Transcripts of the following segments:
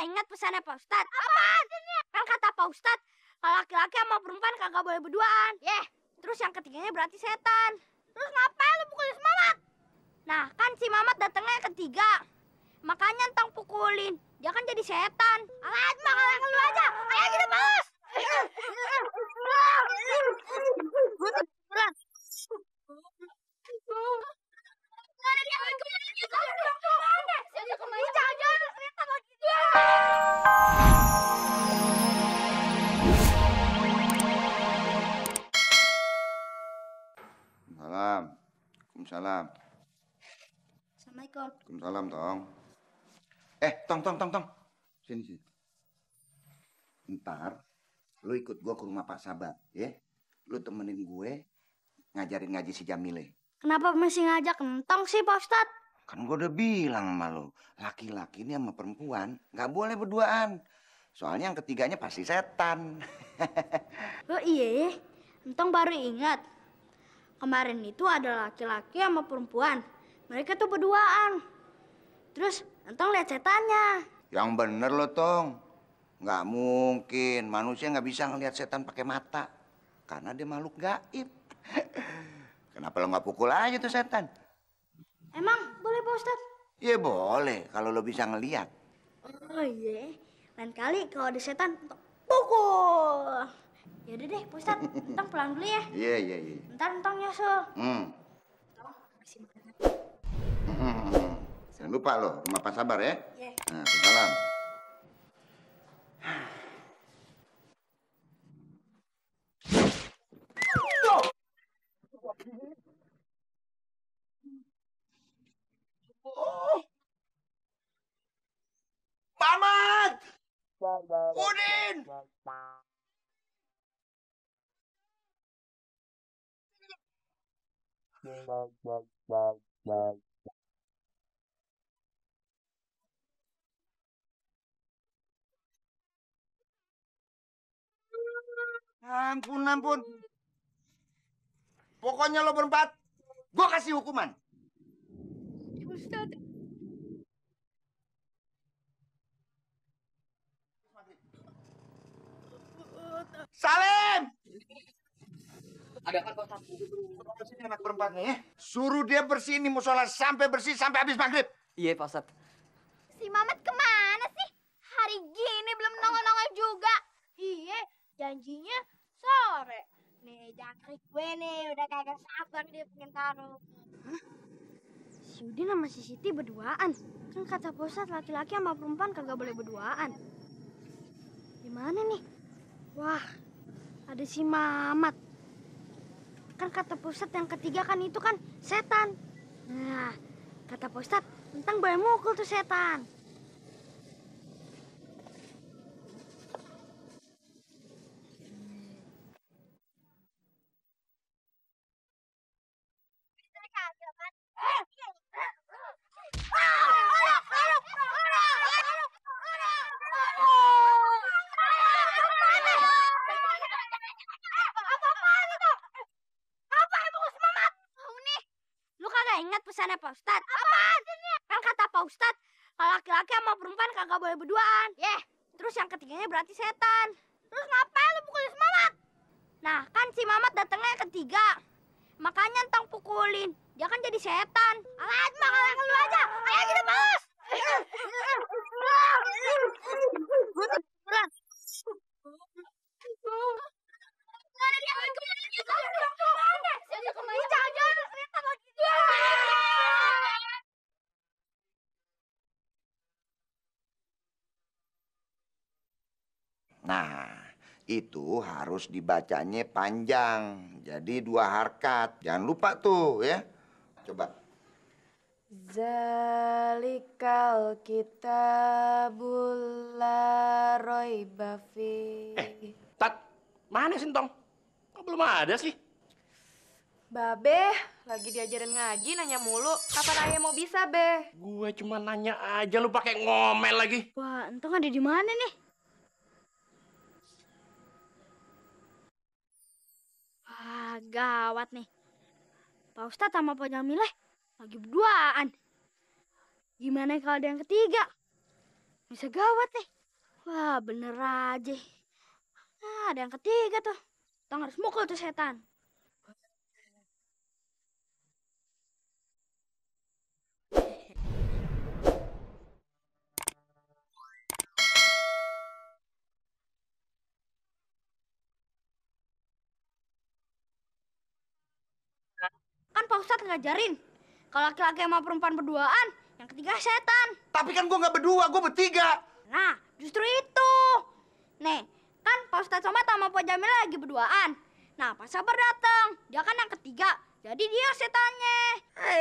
ingat pesannya Pak Ustadz? Apaan? Kan kata Pak Ustadz, kalau laki-laki sama perempuan kagak boleh berduaan. Terus yang ketiganya berarti setan. Terus ngapain lu pukulin si Mamat? Nah, kan si Mamat datangnya yang ketiga. Makanya entang pukulin. Dia kan jadi setan. Alah, makalah lu aja. Ayo kita balas. Waalaikumsalam. Assalamualaikum. Waalaikumsalam, Tong. Tong. Sini. Ntar, lu ikut gua ke rumah Pak Sabar, ya? Lu temenin gue ngajarin ngaji si Jamile. Kenapa masih ngajak entong sih, Pak Ustadz? Kan gua udah bilang sama lu, laki-laki ini sama perempuan nggak boleh berduaan. Soalnya yang ketiganya pasti setan. Oh iya, entong baru ingat. Kemarin itu ada laki-laki sama perempuan. Mereka tuh berduaan. Terus entong lihat setannya. Yang bener lo, Tong. Nggak mungkin manusia nggak bisa ngelihat setan pakai mata. Karena dia makhluk gaib. Kenapa lo nggak pukul aja tuh setan? Emang boleh, Pak Ustadz? Iya boleh, kalau lo bisa ngelihat. Oh iya, lain kali kalau ada setan, entong pukul. Yaudah deh, Pak Ustadz. Entong pulang dulu ya. Iya. Ntar entong nyusul. Entong kasih makanan. Jangan lupa lo, rumah Pak Sabar ya. Iya. Nah, salam. Mamat! Udin! Ampun. Pokoknya lo berempat, gua kasih hukuman. Ustadz. Salim! Ada apa, Pak Ustadz? Sini anak berempat nih ya. Suruh dia bersihin nih musola sampai bersih sampai habis maghrib. Iya, Pak Ustadz. Si Mamat kemana sih? Hari gini belum nongol-nongol juga. Iya, janjinya sore. Nih, jangkrik gue nih udah kagak sabar dia pengen taruh. Si Udin sama si Siti berduaan. Kan kata Pak Ustadz laki-laki sama perempuan kagak boleh berduaan. Gimana nih? Wah, ada si Mamat. Kan kata Pak Ustadz yang ketiga kan itu kan setan. Nah, kata Pak Ustadz entang boleh mukul tuh setan. Lu kagak ingat pesannya Pak Ustadz? Apaan? Kan kata Pak Ustadz, kalau laki-laki sama perempuan kagak boleh berduaan. Terus yang ketiganya berarti setan. Terus ngapain lu pukulin si Mamat? Nah, kan si Mamat datangnya yang ketiga. Makanya entong pukulin. Dia kan jadi setan. Alah, makalah lu aja. Ayo kita balas. Nah, itu harus dibacanya panjang. Jadi 2 harkat. Jangan lupa tuh ya. Coba. Zalikal kitabul la raiba fi. Tat, mana sih Tong? Kok belum ada sih? Babe, lagi diajarin ngaji nanya mulu. Kapan ayah mau bisa, Be? Gue cuma nanya aja, lu pakai ngomel lagi. Wah, entong ada di mana nih? Wah, gawat nih. Pak Ustadz sama Pak Jamileh lagi berduaan. Gimana kalau ada yang ketiga? Bisa gawat nih. Wah, bener aja. Nah, ada yang ketiga tuh. Tong harus mukul tuh setan. Kan Pak Ustadz ngajarin. Kalau laki-laki sama perempuan berduaan, yang ketiga setan. Tapi kan gue nggak berdua, gue bertiga. Nah, justru itu. Nih, kan Pak Ustadz Somad sama Pak Jamil lagi berduaan. Nah, Pak Sabar datang. Dia kan yang ketiga. Jadi dia setannya.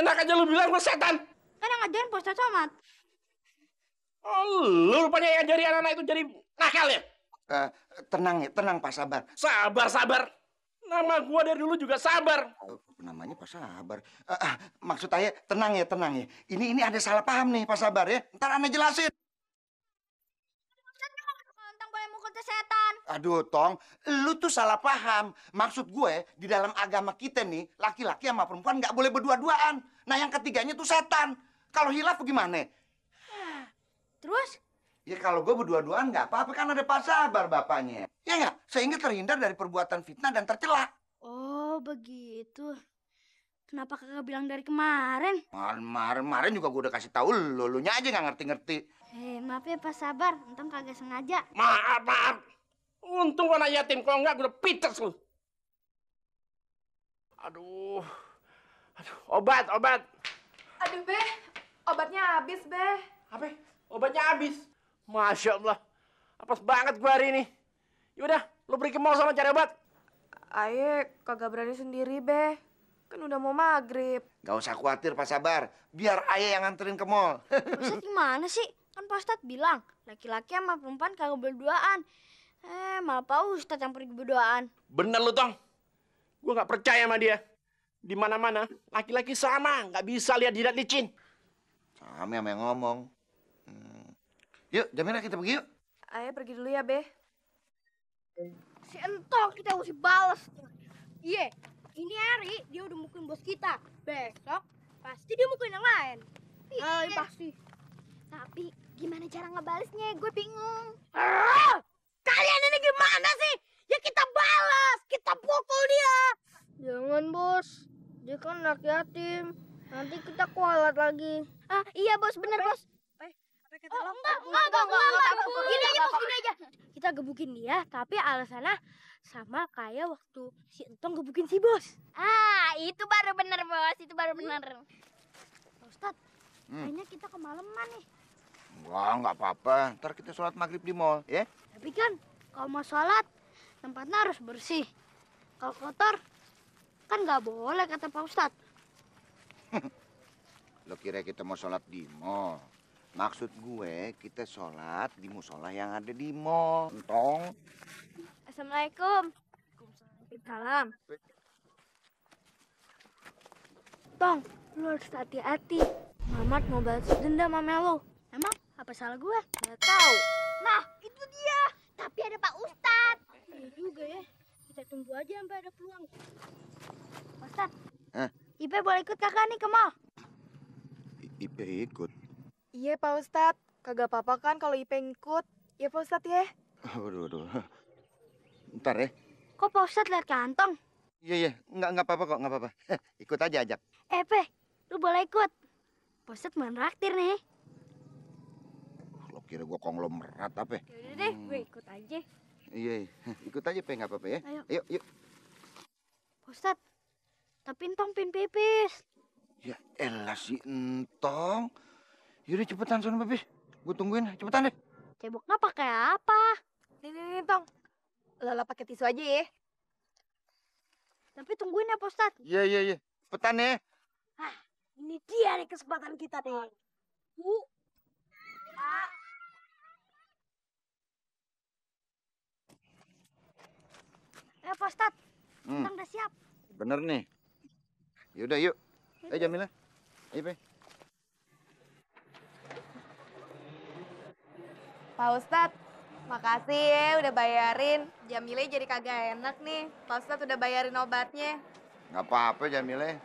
Enak aja lu bilang gue setan. Kan yang ngajarin Pak Ustadz Somad. Oh, lu rupanya yang jadi anak-anak itu jadi nakal ya? Tenang ya, tenang Pak Sabar. Sabar, sabar. Nama gua dari dulu juga sabar. Namanya Pak Sabar. Maksud saya tenang ya, tenang ya. Ini ada salah paham nih Pak Sabar ya. Ntar Ane jelasin. Tentang boleh mukul tuh setan. Aduh, Tong, lu tuh salah paham. Maksud gue, di dalam agama kita nih, laki-laki sama perempuan nggak boleh berdua-duaan. Nah, yang ketiganya tuh setan. Kalau hilaf gimana? Terus? Ya kalau gue berdua-duaan nggak apa-apa, kan ada Pak Sabar bapaknya. Ya nggak? Sehingga terhindar dari perbuatan fitnah dan tercela. Oh, begitu. Kenapa kagak bilang dari kemarin? Kemarin juga gue udah kasih tahu lu nya aja nggak ngerti-ngerti. Maaf ya Pak Sabar, entong kagak sengaja. Maaf, maaf. Untung gua anak yatim, kalau enggak gua udah pites lu. Aduh. Obat. Aduh, Be. Obatnya habis, Be. Apa? Obatnya habis. Masya Allah. Apes banget gua hari ini. Yaudah, lu pergi ke mall sana cari obat. Aye kagak berani sendiri, Be. Kan udah mau maghrib. Gak usah khawatir Pak Sabar, biar ayah yang nganterin ke mall. Ustadz gimana sih? Kan Pak Ustadz bilang, laki-laki sama perempuan kagak berduaan. Malah Pak Ustadz yang pergi berduaan. Bener lu, Tong. Gua nggak percaya sama dia. Di mana-mana, laki-laki sama, nggak bisa lihat jidat licin. Kami sama yang ngomong. Yuk, Jamila kita pergi yuk. Aye pergi dulu ya, Be. Si entong kita mesti balas. Iya, ini hari dia udah mukulin bos kita. Besok pasti dia mukulin yang lain. Iya, pasti. Tapi gimana cara ngebalesnya? Gue bingung. Kalian ini gimana sih? Ya kita balas, kita pukul dia. Jangan bos, dia kan anak yatim. Nanti kita kualat lagi. Iya bos, bener bos. Enggak. Gini aja bos, gini aja. Kita gebukin dia, tapi alasannya sama kayak waktu si Entong gebukin si bos. Itu baru bener bos, itu baru bener. Ustad, kayaknya kita kemalaman nih. Wah, nggak apa-apa. Ntar kita sholat maghrib di mall, ya? Tapi kan, kalau mau sholat, tempatnya harus bersih. Kalau kotor, kan nggak boleh kata Pak Ustad. Lo kira kita mau sholat di mall? Maksud gue, kita sholat di musola yang ada di mall. Entong. Assalamualaikum. Waalaikumsalam. Tong, lu harus hati-hati. Mamat mau balas dendam sama lu. Emang apa salah gue? Nggak tahu. Nah, itu dia. Tapi ada Pak Ustadz. Iya juga ya. Kita tunggu aja sampai ada peluang. Pak Ustadz. Ipe boleh ikut kakak nih ke mall? Ipe ikut. Iya, Pak Ustadz. Kagak apa-apa kan kalau Ipe ngikut. Iya, Pak Ustadz ya. Waduh. Ntar ya. Kok Pak Ustadz lihat kantong? Iya. Nggak apa-apa kok, nggak apa-apa. Ikut aja ajak. Pe, lu boleh ikut. Pak Ustadz mau raktir nih. Lo kira gue konglomerat apa? Yaudah deh, gue ikut aja. Iya. Ikut aja, Pe, nggak apa-apa ya. Ayo. Yuk. Pak Ustadz, tapi Entong pin pipis. Ya elah si Entong. Yaudah cepetan sana, Pipis. Gue tungguin, cepetan deh. Ceboknya pakai apa? Nih, Tong. Lala pakai tisu aja ya. Tapi tungguin ya, Pak Ustadz. Iya. Cepetan ya. Ini dia nih kesempatan kita nih. Pak Ustadz, Entong udah siap. Bener nih. Yaudah, yuk. Ayo, Jamila. Ayo, Pe. Pak Ustadz, makasih ya udah bayarin. Jamile jadi kagak enak nih. Pak Ustadz udah bayarin obatnya. Nggak apa-apa, Jamila.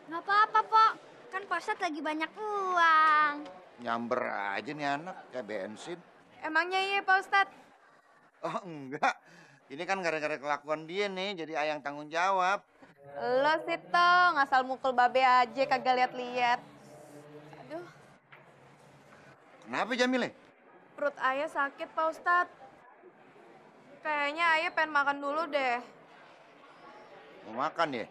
Nggak apa-apa, Pok. Kan Pak Ustadz lagi banyak uang. Nyamber aja nih anak, kayak bensin. Emangnya iya Pak Ustadz? Oh enggak, ini kan gara-gara kelakuan dia nih, jadi ayang tanggung jawab. Lo sih Tong, asal mukul babe aja kagak lihat-lihat. Aduh, Kenapa Jamile? perut ayah sakit Pak Ustadz. Kayaknya ayah pengen makan dulu deh. Mau makan ya?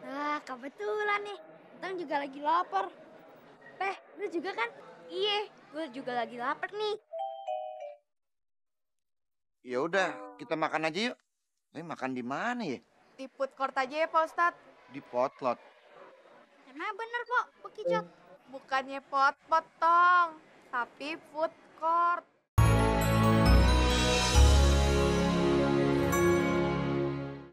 Nah, kebetulan nih. Tang juga lagi lapar. Teh, lu juga kan? Iya, gue juga lagi lapar nih. Ya udah, kita makan aja yuk. Makan di mana ya? Di food court aja ya Pak Ustadz. Di Potlot. Emang bener, Pok, Bekicot. Bukannya pot-pot Tong, tapi food court.